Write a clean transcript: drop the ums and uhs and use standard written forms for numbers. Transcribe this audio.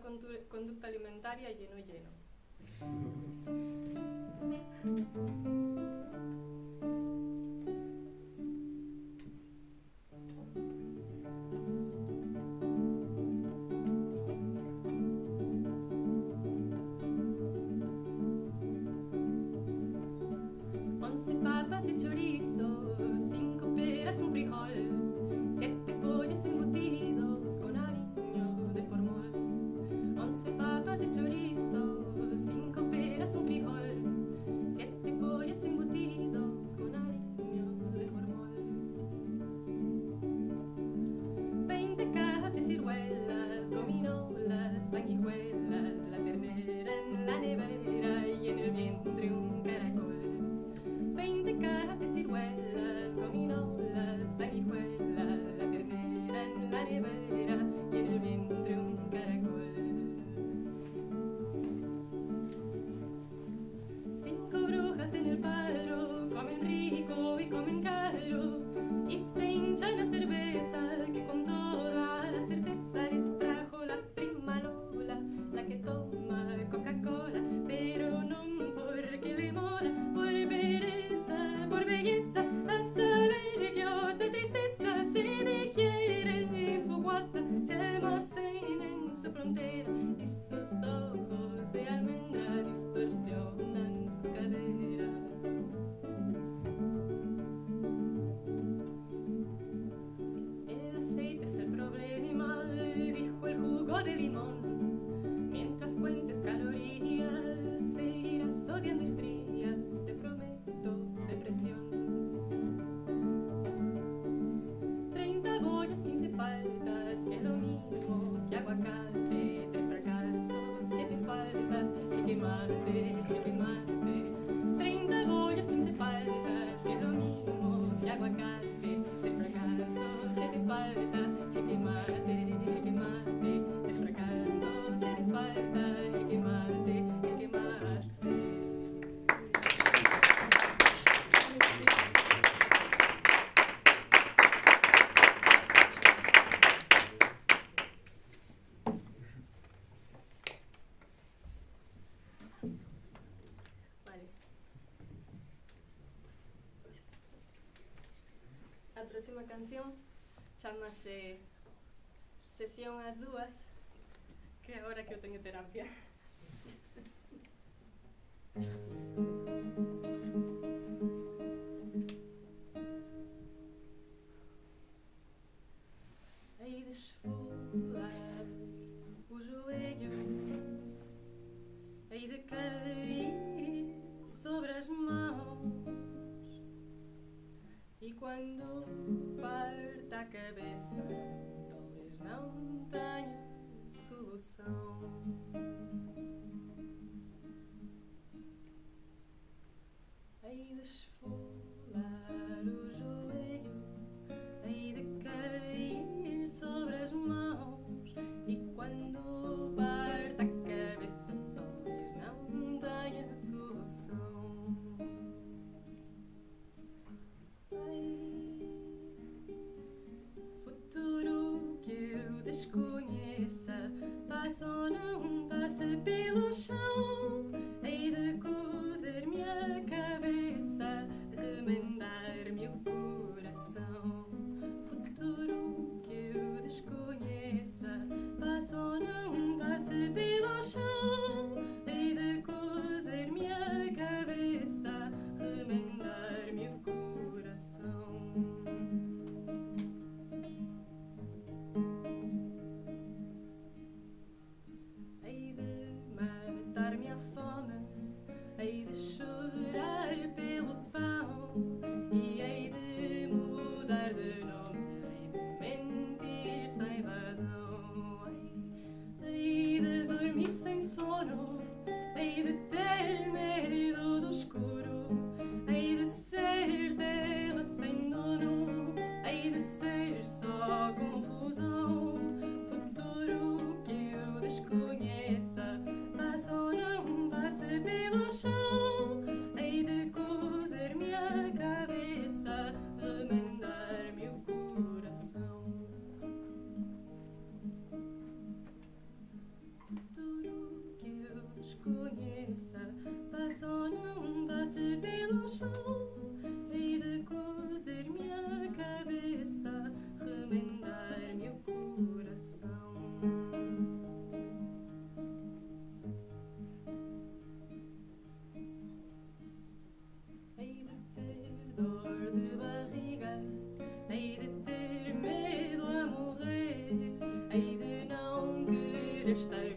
conducta alimentaria lleno. Papas y chorizo, 5 peras, un frijol, 7 pollos embutidos con aliño de formol. 11 papas y chorizo, 5 peras, un frijol, 7 pollos embutidos con aliño de formol. 20 cajas de ciruelas, gominolas, sanguijuelas, la ternera en la nevera y en el vientre un caracol. 20 cajas de ciruelas, gominolas, sanguijuelas, la ternera en la nevera y en el vientre un caracol. 5 brujas en el paro, comen rico y comen caro, y se hinchan a cerveza que con toda la certeza les trajo la prima Lola, la que toma Coca-Cola, pero no porque le mola, por pereza, por belleza, a saber que otra tristeza se digiere en su guata, se almacena en su frontera y sus ojos de almendra distorsionan sus caderas. El aceite es el problema, dijo el jugo de limón, mientras cuentes calorías seguirás odiando estrías, te prometo depresión. 30 bollos, 15 faltas, que es lo mismo que aguacate, 3 fracasos, 7 faltas, que mate. 30 bollos, 15 faltas, que es lo mismo que aguacate, 3 fracasos, 7 faltas, que mate, 3 fracasos, 7 faltas, que mate. Vale. A próxima canción chamase Sesión ás dúas, que é agora que eu teño terapia. Hei de esfolar o joelho, hei de cair sobre as mãos, e quando parta a cabeça, talvez não tenha solução. Hei de esfolar o joelho, hei de cair sobre as mãos, e quando parta a cabeça, talvez não tenha solução. Futuro que eu desconheça, passe ou não passe pelo chão, hei de cozer minha cabeça, remendar-me o coração. Futuro que eu desconheça, passe ou não passe pelo chão, hei de cozer minha cabeça, remendar-me o coração. Hei de matar-me à fome, hei de chorar pelo pão, e hei de mudar de nome, hei de mentir sem razão. Hei de dormir sem sono, hei de ter medo do escuro, hei de ser terra sem dono, hei de ser só confusão. Futuro que eu desconheça, passe ou não passe pelo chão, hei de cozer minha cabeça, remendar-me o coração. desconheça, passe ou não passe pelo chão, hei de cozer-me a cabeça, remendar-me o coração. Hei de ter dor de barriga, hei de ter medo a morrer, hei de não querer estar